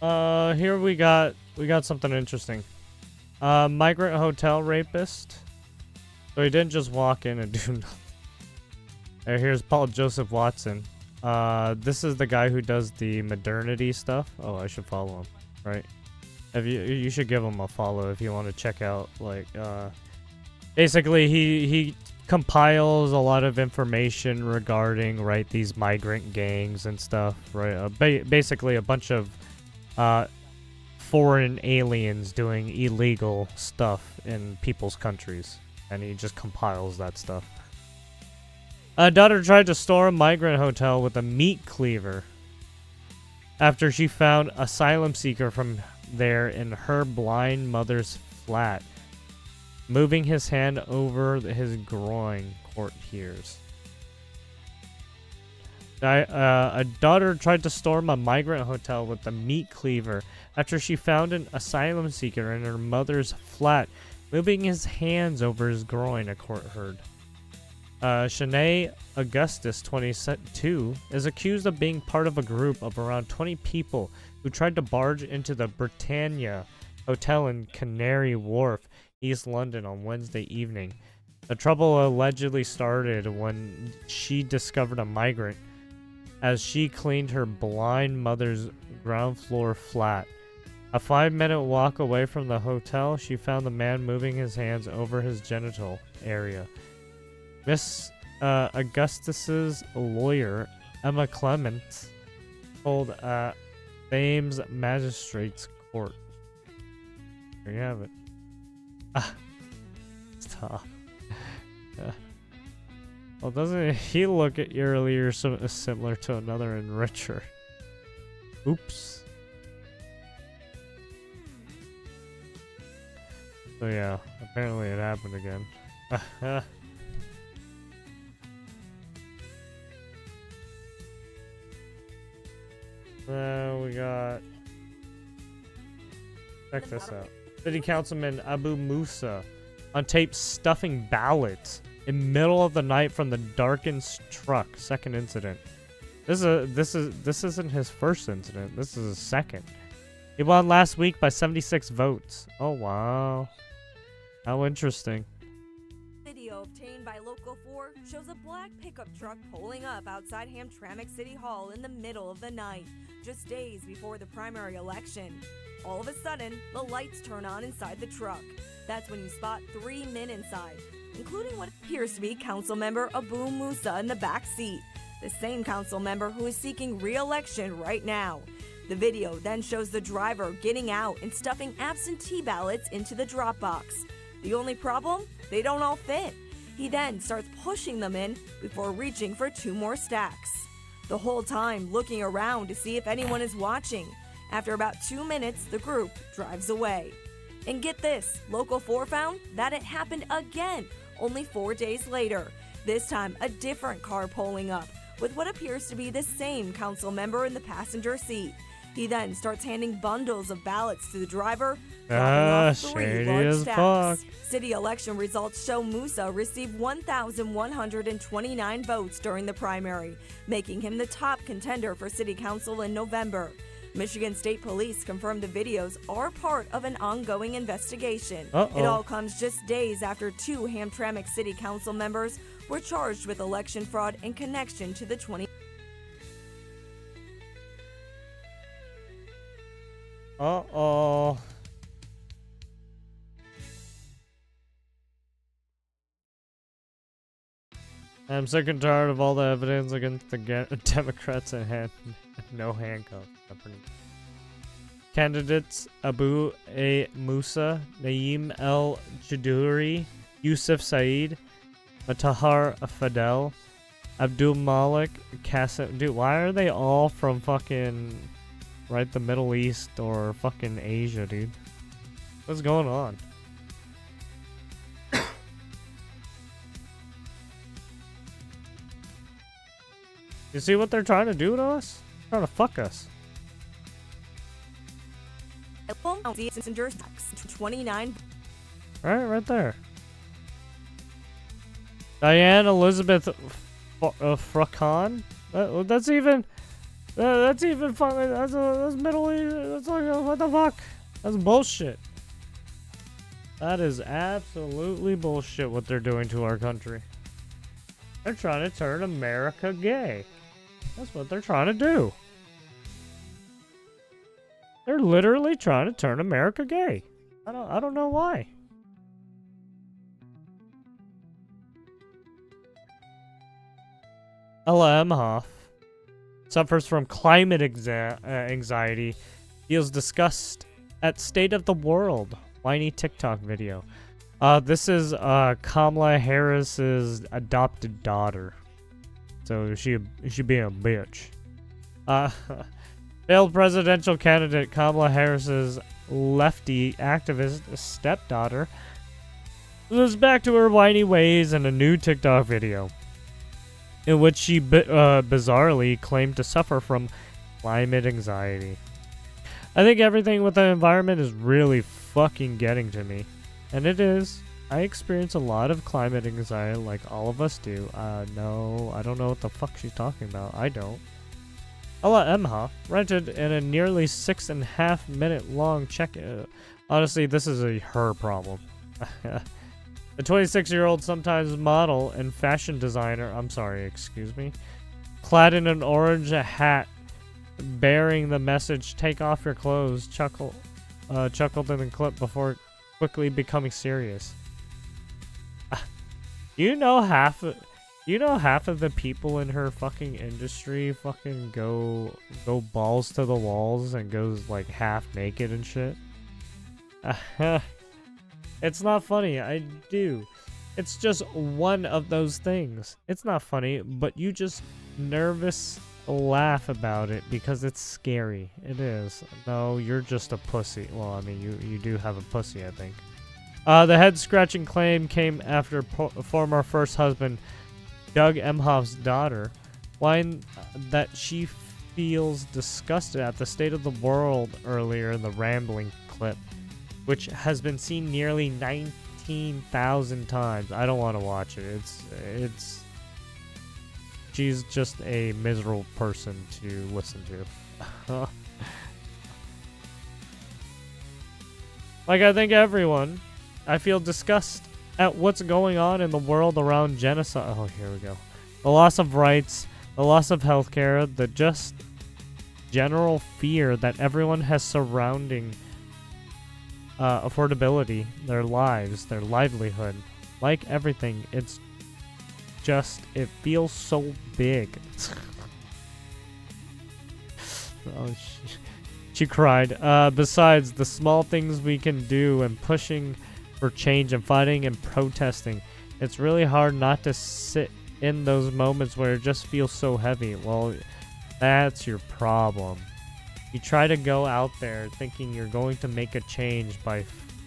Here we got something interesting. Migrant hotel rapist. So he didn't just walk in and do nothing. Here's Paul Joseph Watson. This is the guy who does the modernity stuff. Oh, I should follow him, right? If you should give him a follow if you want to check out, like, basically he compiles a lot of information regarding, right, these migrant gangs and stuff, right? Basically a bunch of foreign aliens doing illegal stuff in people's countries, and he just compiles that stuff. A daughter tried to storm a migrant hotel with a meat cleaver after she found asylum seeker from there in her blind mother's flat, moving his hand over his groin, court hears. A daughter tried to storm a migrant hotel with a meat cleaver after she found an asylum seeker in her mother's flat, moving his hands over his groin, a court heard. Shanae Augustus, 22, is accused of being part of a group of around 20 people who tried to barge into the Britannia Hotel in Canary Wharf, East London, on Wednesday evening. The trouble allegedly started when she discovered a migrant as she cleaned her blind mother's ground floor flat. A 5-minute walk away from the hotel, she found the man moving his hands over his genital area. Miss Augustus's lawyer, Emma Clement, told Thames Magistrates Court. There you have it. Stop. Well, doesn't he look at earlier similar to another enricher? Oops. So yeah, apparently it happened again. We got... Check this out. City Councilman Abu Musa on tape stuffing ballots in middle of the night from the darkened truck. Second incident. This isn't his first incident. This is his second. He won last week by 76 votes. Oh wow. How interesting. Video obtained by Local 4 shows a black pickup truck pulling up outside Hamtramck City Hall in the middle of the night, just days before the primary election. All of a sudden, the lights turn on inside the truck. That's when you spot 3 men inside, including what appears to be council member Abu Musa in the back seat, the same council member who is seeking re-election right now. The video then shows the driver getting out and stuffing absentee ballots into the drop box. The only problem? They don't all fit. He then starts pushing them in before reaching for 2 more stacks. The whole time looking around to see if anyone is watching. After about 2 minutes, the group drives away. And get this, Local 4 found that it happened again, only 4 days later. This time, a different car pulling up, with what appears to be the same council member in the passenger seat. He then starts handing bundles of ballots to the driver, dropping off 3 large stacks. City election results show Musa received 1,129 votes during the primary, making him the top contender for city council in November. Michigan State Police confirmed the videos are part of an ongoing investigation. It all comes just days after 2 Hamtramck City Council members were charged with election fraud in connection to the 20. I'm sick and tired of all the evidence against the Democrats and no handcuffs. Candidates Abu A. Musa, Naeem El Juduri, Yusuf Saeed, Matahar Fadel, Abdul Malik Qasim. Dude, why are they all from fucking the Middle East or fucking Asia, dude? What's going on? You see what they're trying to do to us? They're trying to fuck us. 29. Right there. Diane Elizabeth Fracon? That's even... That's even fucking. That's Middle East. That's like, what the fuck? That's bullshit. That is absolutely bullshit what they're doing to our country. They're trying to turn America gay. That's what they're trying to do. They're literally trying to turn America gay. I don't know why. Ella Emhoff suffers from climate anxiety, feels disgust at state of the world. Whiny TikTok video. This is Kamala Harris's adopted daughter. So she being a bitch. Failed presidential candidate Kamala Harris's lefty activist stepdaughter was back to her whiny ways in a new TikTok video, in which she bizarrely claimed to suffer from climate anxiety. I think everything with the environment is really fucking getting to me. And it is. I experience a lot of climate anxiety like all of us do. No, I don't know what the fuck she's talking about. I don't. Ella Emhoff rented in a nearly 6.5 minute long check. Honestly, this is her problem. The 26-year-old sometimes model and fashion designer, excuse me, clad in an orange hat bearing the message, "Take off your clothes," chuckled in the clip before quickly becoming serious. You know half of the people in her fucking industry fucking go balls to the walls and goes like half naked and shit. It's not funny. I do. It's just one of those things. It's not funny, but you just nervous laugh about it because it's scary. It is. No, you're just a pussy. Well, I mean, you do have a pussy, I think. The head-scratching claim came after former first husband Doug Emhoff's daughter whined that she feels disgusted at the state of the world earlier in the rambling clip, which has been seen nearly 19,000 times. I don't want to watch it. It's she's just a miserable person to listen to. Like, I think everyone, I feel disgust at what's going on in the world around genocide. Oh, here we go. The loss of rights, the loss of healthcare, the just general fear that everyone has surrounding affordability, their lives, their livelihood. Like everything, it's just, it feels so big. Oh, she cried. Besides the small things we can do and pushing for change and fighting and protesting, it's really hard not to sit in those moments where it just feels so heavy. Well, that's your problem. You try to go out there thinking you're going to make a change by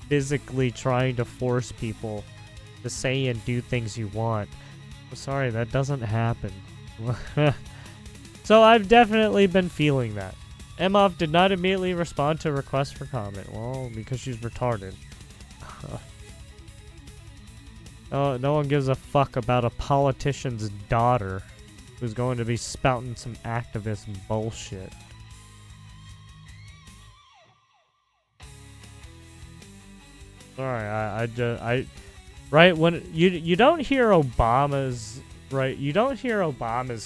physically trying to force people to say and do things you want. I'm sorry, that doesn't happen. So I've definitely been feeling that. Emhoff did not immediately respond to requests for comment. Well, because she's retarded. No one gives a fuck about a politician's daughter who's going to be spouting some activist bullshit. Sorry, right when you don't hear Obama's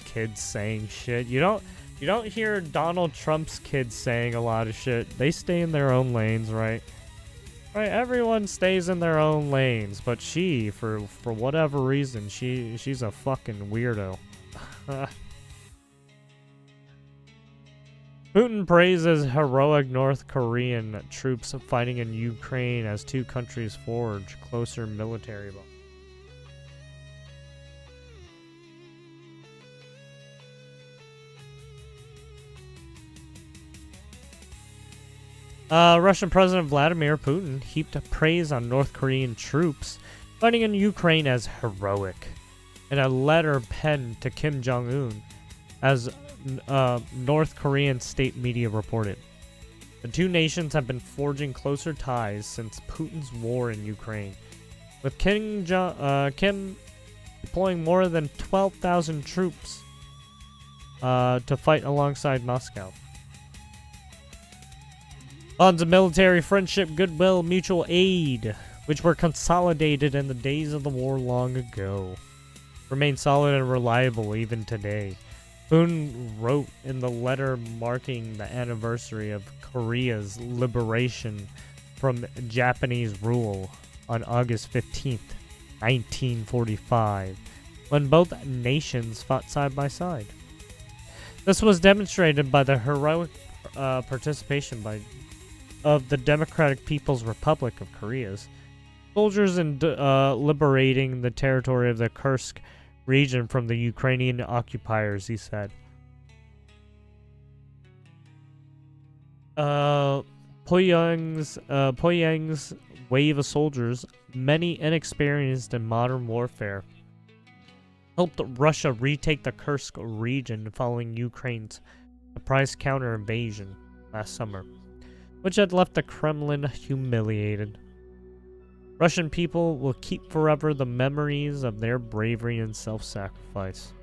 kids saying shit. You don't hear Donald Trump's kids saying a lot of shit. They stay in their own lanes, right? Right, everyone stays in their own lanes, but she, for whatever reason, she's a fucking weirdo. Putin praises heroic North Korean troops fighting in Ukraine as two countries forge closer military bonds. Russian President Vladimir Putin heaped praise on North Korean troops fighting in Ukraine as heroic in a letter penned to Kim Jong-un, as North Korean state media reported. The two nations have been forging closer ties since Putin's war in Ukraine, with Kim deploying more than 12,000 troops to fight alongside Moscow. Bonds of military friendship, goodwill, mutual aid, which were consolidated in the days of the war long ago, remain solid and reliable even today. Putin wrote in the letter marking the anniversary of Korea's liberation from Japanese rule on August 15th, 1945, when both nations fought side by side. This was demonstrated by the heroic participation of the Democratic People's Republic of Korea's soldiers in liberating the territory of the Kursk region from the Ukrainian occupiers, he said. Pyongyang's wave of soldiers, many inexperienced in modern warfare, helped Russia retake the Kursk region following Ukraine's surprise counter-invasion last summer, which had left the Kremlin humiliated. Russian people will keep forever the memories of their bravery and self-sacrifice,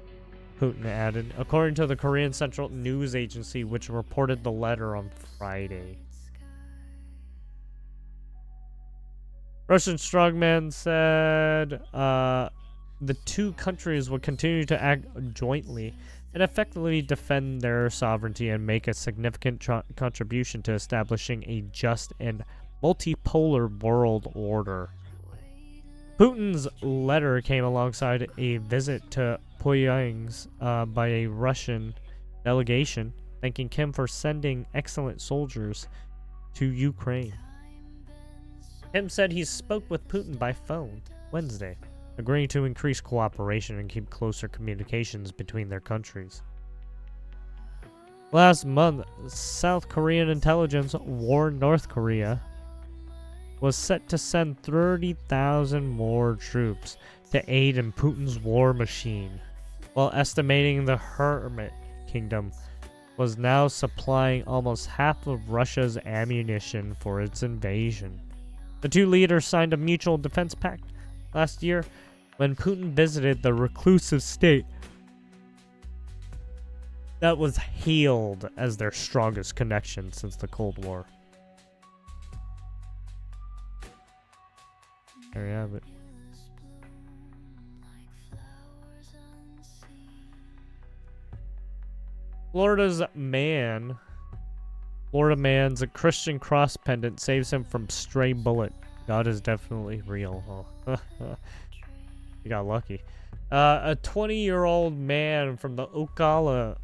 Putin added, according to the Korean Central News Agency, which reported the letter on Friday. Russian strongman said the two countries will continue to act jointly and effectively defend their sovereignty and make a significant contribution to establishing a just and multipolar world order. Putin's letter came alongside a visit to Pyongyang by a Russian delegation, thanking Kim for sending excellent soldiers to Ukraine. Kim said he spoke with Putin by phone Wednesday, agreeing to increase cooperation and keep closer communications between their countries. Last month, South Korean intelligence warned North Korea was set to send 30,000 more troops to aid in Putin's war machine, while estimating the Hermit Kingdom was now supplying almost half of Russia's ammunition for its invasion. The two leaders signed a mutual defense pact last year when Putin visited the reclusive state that was hailed as their strongest connection since the Cold War. There you have it. Florida man's a Christian cross pendant saves him from stray bullet. God is definitely real. Oh. You got lucky. A 20-year-old man from the Ocala?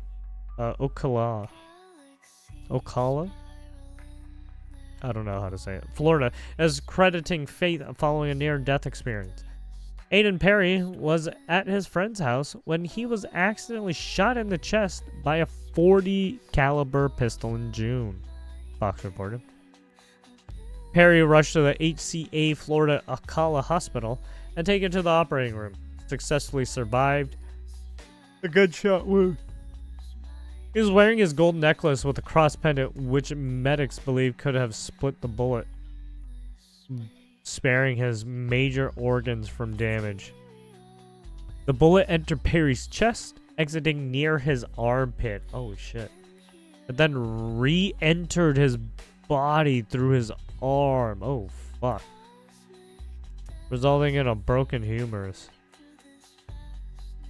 I don't know how to say it. Florida is crediting fate following a near-death experience. Aiden Perry was at his friend's house when he was accidentally shot in the chest by a .40 caliber pistol in June, Fox reported. Perry rushed to the HCA Florida Ocala Hospital and taken to the operating room. Successfully survived a gunshot wound. He was wearing his gold necklace with a cross pendant, which medics believe could have split the bullet, sparing his major organs from damage. The bullet entered Perry's chest, exiting near his armpit. Oh shit. But then re-entered his body through his arm. Oh fuck. Resulting in a broken humerus.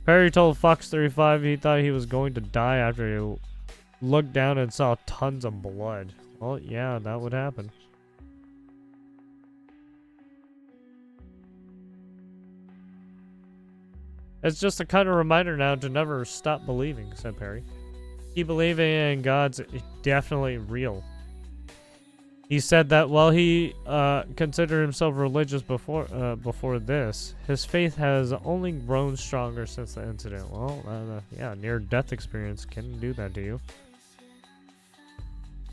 Perry told Fox 35 he thought he was going to die after he looked down and saw tons of blood. Well, yeah, that would happen. It's just a kind of reminder now to never stop believing, said Perry. Keep believing in God's definitely real. He said that while he considered himself religious before this, his faith has only grown stronger since the incident. Well, yeah, near-death experience can do that to you.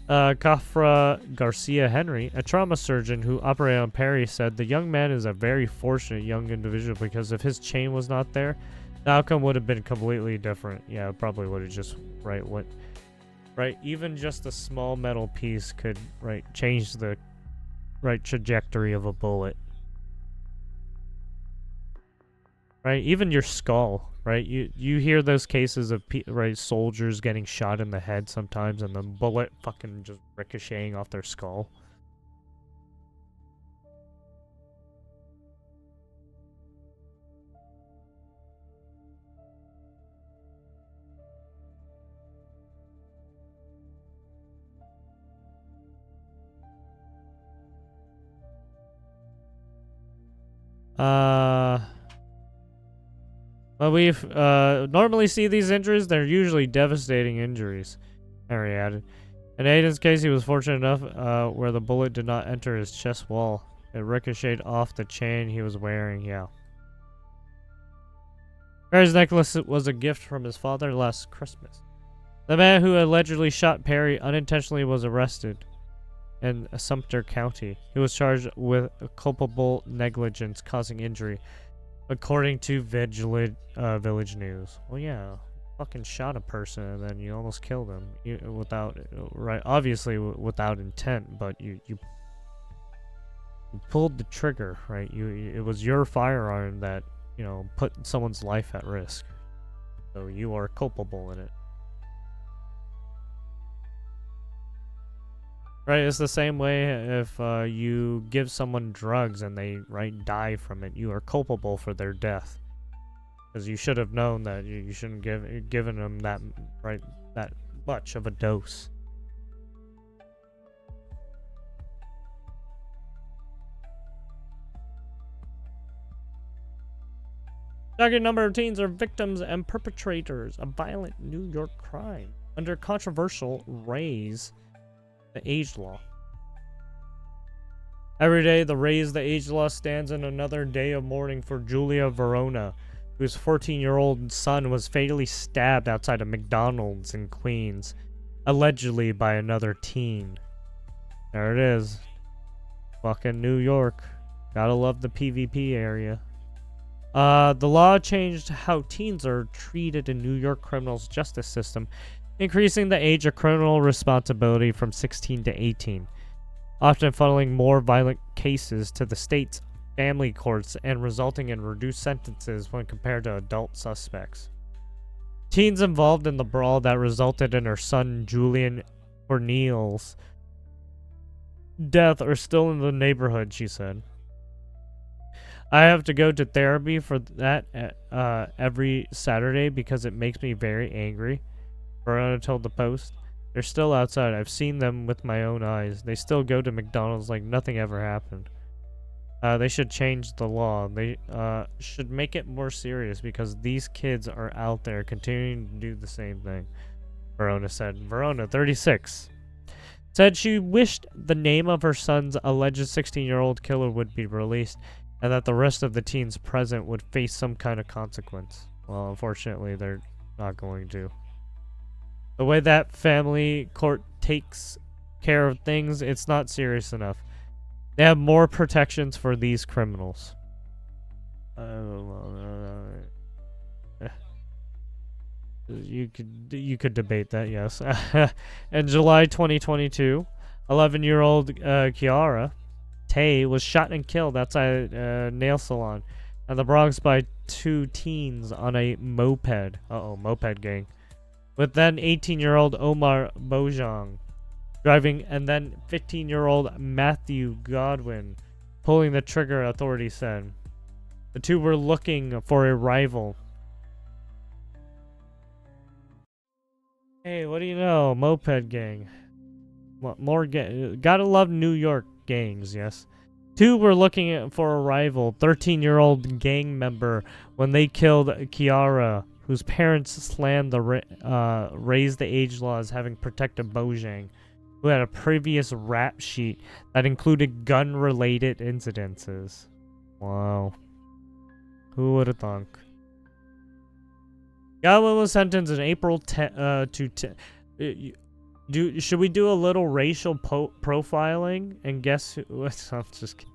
Kafra Garcia Henry, a trauma surgeon who operated on Perry, said the young man is a very fortunate young individual because if his chain was not there, the outcome would have been completely different. Yeah, it probably would have just even just a small metal piece could change the trajectory of a bullet. right? Even your skull, right? You hear those cases of right, soldiers getting shot in the head sometimes, and the bullet fucking just ricocheting off their skull. Well, we've normally see these injuries. They're usually devastating injuries, Harry added. In Aiden's case, he was fortunate enough where the bullet did not enter his chest wall. It ricocheted off the chain he was wearing, yeah. Perry's necklace was a gift from his father last Christmas. The man who allegedly shot Perry unintentionally was arrested in Sumter County. He was charged with culpable negligence causing injury, according to Village News. Well, yeah, fucking shot a person and then you almost killed him without, right? Obviously without intent, but you pulled the trigger, right? It was your firearm that put someone's life at risk, so you are culpable in it. Right, it's the same way if you give someone drugs and they die from it, you are culpable for their death. Because you should have known that you shouldn't given them that much of a dose. Target number of teens are victims and perpetrators of violent New York crime under controversial raise the age law. Every day, the raise the age law stands in another day of mourning for Julia Verona, whose 14-year-old son was fatally stabbed outside a McDonald's in Queens, allegedly by another teen. There it is. Fucking New York. Gotta love the PvP area. The law changed how teens are treated in New York criminal justice system, increasing the age of criminal responsibility from 16 to 18, often funneling more violent cases to the state's family courts and resulting in reduced sentences when compared to adult suspects. Teens involved in the brawl that resulted in her son Julian Cornelius' death are still in the neighborhood, she said. I have to go to therapy for that every Saturday because it makes me very angry, Verona told the Post. They're still outside. I've seen them with my own eyes. They still go to McDonald's like nothing ever happened. They should change the law. They should make it more serious because these kids are out there continuing to do the same thing, Verona said. Verona, 36, said she wished the name of her son's alleged 16-year-old killer would be released and that the rest of the teens present would face some kind of consequence. Well, unfortunately, they're not going to. The way that family court takes care of things, it's not serious enough. They have more protections for these criminals. You could debate that, yes. In July 2022, 11-year-old Kiara Tay was shot and killed outside a nail salon in the Bronx by two teens on a moped. Moped gang. With then 18-year-old Omar Bojang driving and then 15-year-old Matthew Godwin pulling the trigger, authorities said. The two were looking for a rival. Hey, what do you know? Moped gang. What more? Gotta love New York gangs, yes. Two were looking for a rival, 13-year-old gang member, when they killed Kiara, whose parents slammed the raise the age laws having protected Bojang, who had a previous rap sheet that included gun-related incidences. Wow. Who would have thunk? Godwin was sentenced in April should we do a little racial profiling and guess who? I'm just kidding.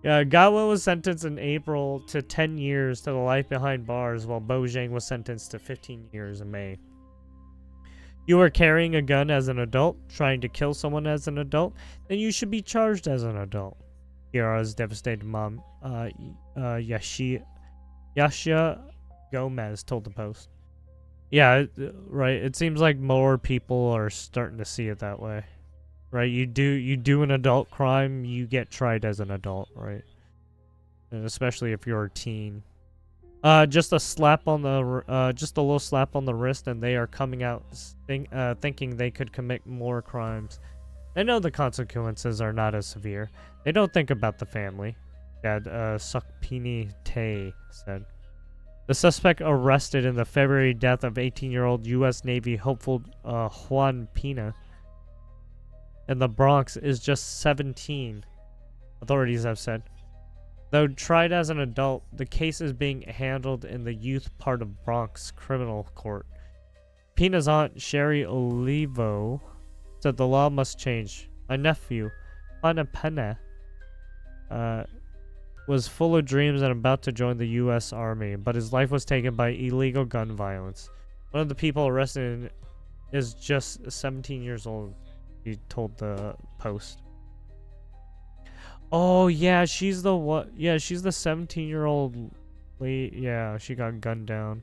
Yeah, Godwin was sentenced in April to 10 years to the life behind bars, while Bojang was sentenced to 15 years in May. You are carrying a gun as an adult, trying to kill someone as an adult, then you should be charged as an adult. Kiara's devastated mom, Yasha Gomez told the Post. Yeah, right. It seems like more people are starting to see it that way. Right? You do an adult crime, you get tried as an adult, right? And especially if you're a teen. Just a slap on the just a little slap on the wrist, and they are coming out thinking they could commit more crimes. They know the consequences are not as severe. They don't think about the family, Dad Sukpini Tay said. The suspect arrested in the February death of 18-year-old U.S. Navy hopeful Juan Pina in the Bronx is just 17, authorities have said. Though tried as an adult, the case is being handled in the youth part of Bronx criminal court. Pina's aunt, Sherry Olivo, said the law must change. My nephew, Pana Pena, was full of dreams and about to join the U.S. Army, but his life was taken by illegal gun violence. One of the people arrested is just 17 years old, he told the Post. Oh, yeah, she's the what? Yeah, she's the 17-year-old lady. Yeah, she got gunned down.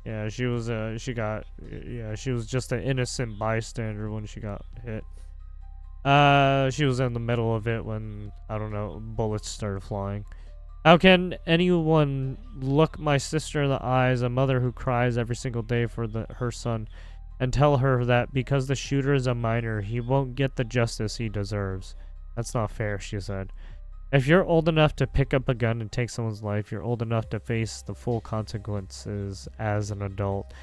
Yeah, she was she was just an innocent bystander when she got hit. She was in the middle of it when, I don't know, bullets started flying. How can anyone look my sister in the eyes, a mother who cries every single day for her son, and tell her that because the shooter is a minor, he won't get the justice he deserves? That's not fair, she said. If you're old enough to pick up a gun and take someone's life, you're old enough to face the full consequences as an adult.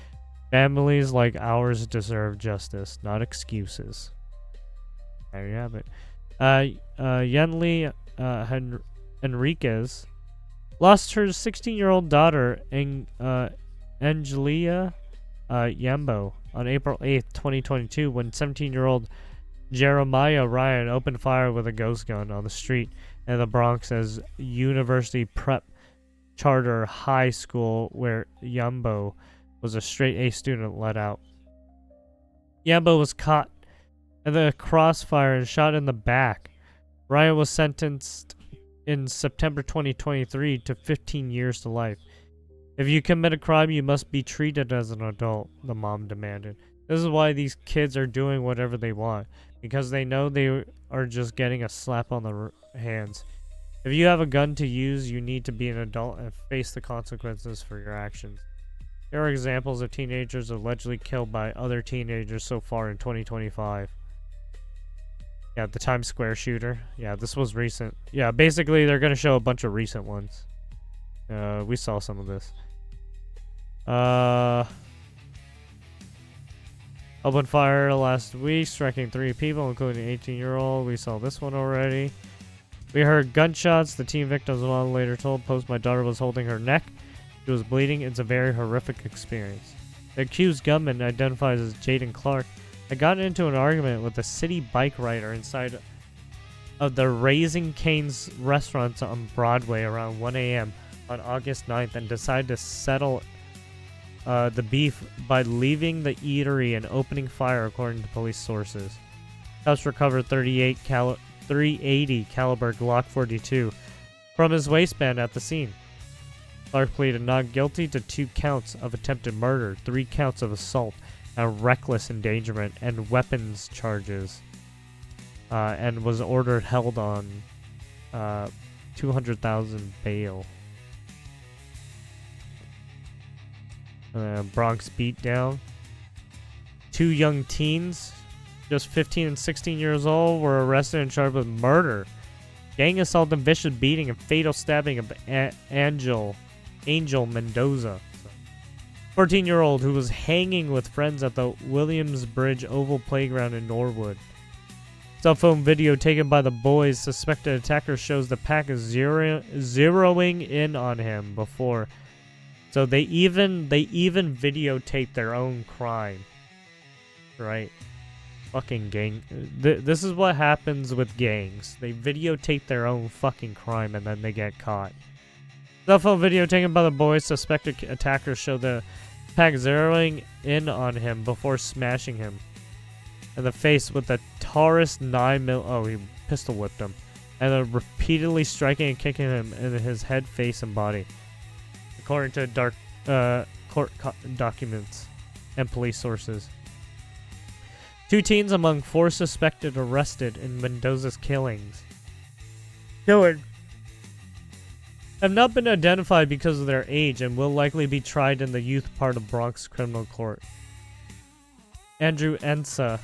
Families like ours deserve justice, not excuses. There you have it. Yenli Enriquez lost her 16-year-old daughter, Angelia Yambo, on April 8th, 2022, when 17-year-old Jeremiah Ryan opened fire with a ghost gun on the street in the Bronx as University Prep Charter High School, where Yambo was a straight-A student, let out. Yambo was caught in the crossfire and shot in the back. Ryan was sentenced in September 2023 to 15 years to life. If you commit a crime, you must be treated as an adult, the mom demanded. This is why these kids are doing whatever they want, because they know they are just getting a slap on the hands. If you have a gun to use, you need to be an adult and face the consequences for your actions. There are examples of teenagers allegedly killed by other teenagers so far in 2025. Yeah, the Times Square shooter. Yeah, this was recent. Yeah, basically they're going to show a bunch of recent ones. We saw some of this. Opened fire last week, striking 3 people, including an 18-year-old. We saw this one already. We heard gunshots. The teen victim's mom later told Post, my daughter was holding her neck. She was bleeding. It's a very horrific experience. The accused gunman, identified as Jaden Clark, had gotten into an argument with a city bike rider inside of the Raising Cane's restaurant on Broadway around 1 a.m. on August 9th and decided to settle the beef by leaving the eatery and opening fire, according to police sources. Cops recovered 380 caliber Glock 42 from his waistband at the scene. Clark pleaded not guilty to 2 counts of attempted murder, 3 counts of assault, and reckless endangerment and weapons charges, and was ordered held on $200,000 bail. Bronx beatdown. 2 young teens, just 15 and 16 years old, were arrested and charged with murder, gang assault, and vicious beating and fatal stabbing of Angel Mendoza, 14-year-old who was hanging with friends at the Williamsbridge Oval Playground in Norwood. Cell phone video taken by the boys' suspected attacker shows the pack is zeroing in on him before. So they even videotape their own crime, right? Fucking gang. This is what happens with gangs. They videotape their own fucking crime and then they get caught. Cell phone video taken by the boys' suspected attackers show the pack zeroing in on him before smashing him in the face with a Taurus 9mm. Oh, he pistol whipped him and then repeatedly striking and kicking him in his head, face, and body, according to court documents and police sources. 2 teens among 4 suspected arrested in Mendoza's killings have not been identified because of their age and will likely be tried in the youth part of Bronx Criminal Court. Andrew Ensa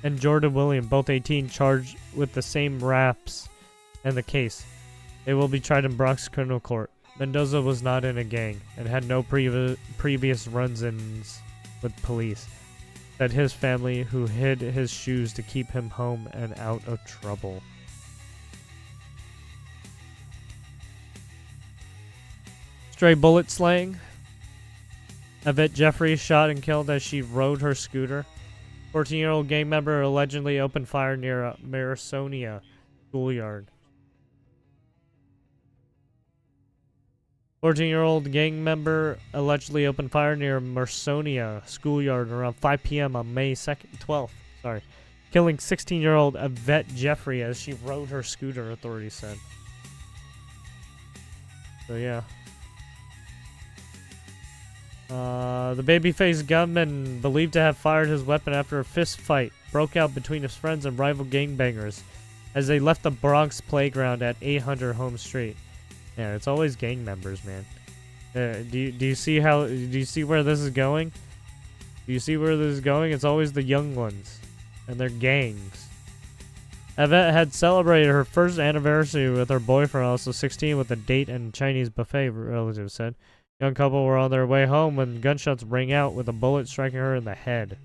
and Jordan William, both 18, charged with the same raps in the case. They will be tried in Bronx Criminal Court. Mendoza was not in a gang and had no previous runs-ins with police. Said his family, who hid his shoes to keep him home and out of trouble. Stray bullet slaying. Yvette Jeffrey shot and killed as she rode her scooter. 14-year-old gang member allegedly opened fire near a Marisonia schoolyard. 14-year-old gang member allegedly opened fire near Marsonia schoolyard around 5 p.m. on May 12th, killing 16-year-old Yvette Jeffrey as she rode her scooter, authorities said. So yeah. The baby-faced gunman, believed to have fired his weapon after a fist fight broke out between his friends and rival gangbangers as they left the Bronx playground at 800 Home Street. Yeah, it's always gang members, man. Do you see where this is going? Do you see where this is going? It's always the young ones and their gangs. Yvette had celebrated her first anniversary with her boyfriend, also 16, with a date and Chinese buffet, relatives said. Young couple were on their way home when gunshots rang out with a bullet striking her in the head.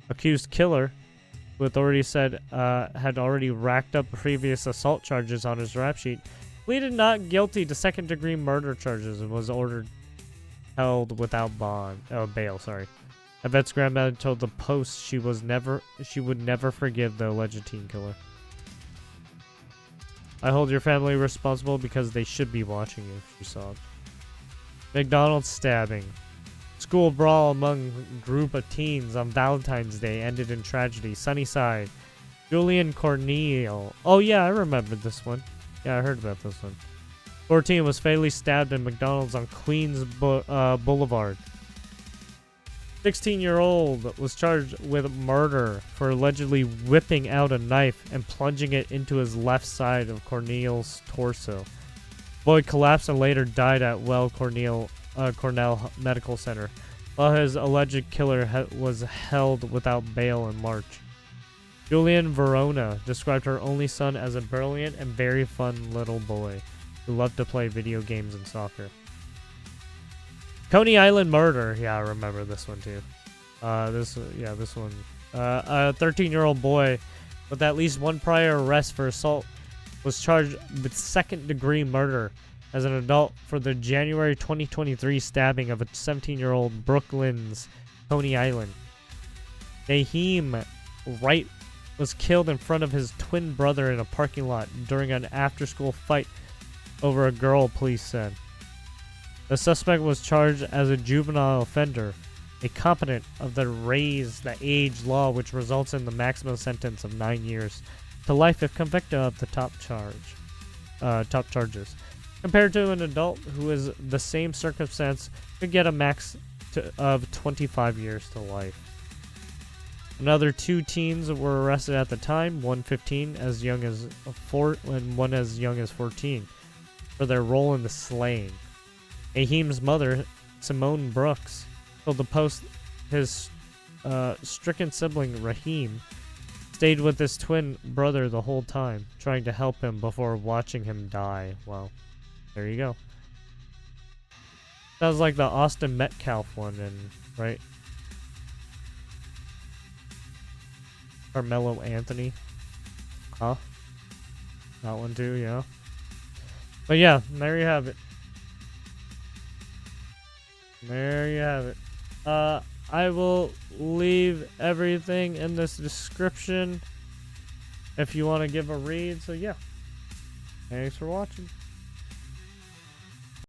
Accused killer, who authorities said had already racked up previous assault charges on his rap sheet, pleaded not guilty to second-degree murder charges and was ordered held without bail. Yvette's grandmother told the Post she would never forgive the alleged teen killer. I hold your family responsible because they should be watching you, she sobbed. McDonald's stabbing. School brawl among group of teens on Valentine's Day ended in tragedy. Sunnyside. Julian Corneal. Oh yeah, I remember this one. Yeah, I heard about this one. 14 was fatally stabbed in McDonald's on Queens Boulevard. 16-year-old was charged with murder for allegedly whipping out a knife and plunging it into his left side of Corneal's torso. Boy collapsed and later died at Cornell Medical Center, while his alleged killer was held without bail in March. Julian Verona described her only son as a brilliant and very fun little boy who loved to play video games and soccer. Coney Island murder. Yeah, I remember this one too. This one. A 13-year-old boy with at least one prior arrest for assault was charged with second-degree murder as an adult for the January 2023 stabbing of a 17-year-old Brooklyn's Coney Island. Naheem Wright was killed in front of his twin brother in a parking lot during an after-school fight over a girl, police said. The suspect was charged as a juvenile offender, a component of the raise the age law which results in the maximum sentence of 9 years to life if convicted of the top charges. Compared to an adult who is the same circumstance could get a max of 25 years to life. Another 2 teens were arrested at the time, one 15 as young as 4 and one as young as 14, for their role in the slaying. Naheem's mother, Simone Brooks, told the Post his stricken sibling Raheem stayed with his twin brother the whole time, trying to help him before watching him die. Well, there you go. Sounds like the Austin Metcalf one, right? Carmelo Anthony. Huh? That one too, yeah. But yeah, there you have it. There you have it. I will leave everything in this description if you want to give a read. So yeah, thanks for watching.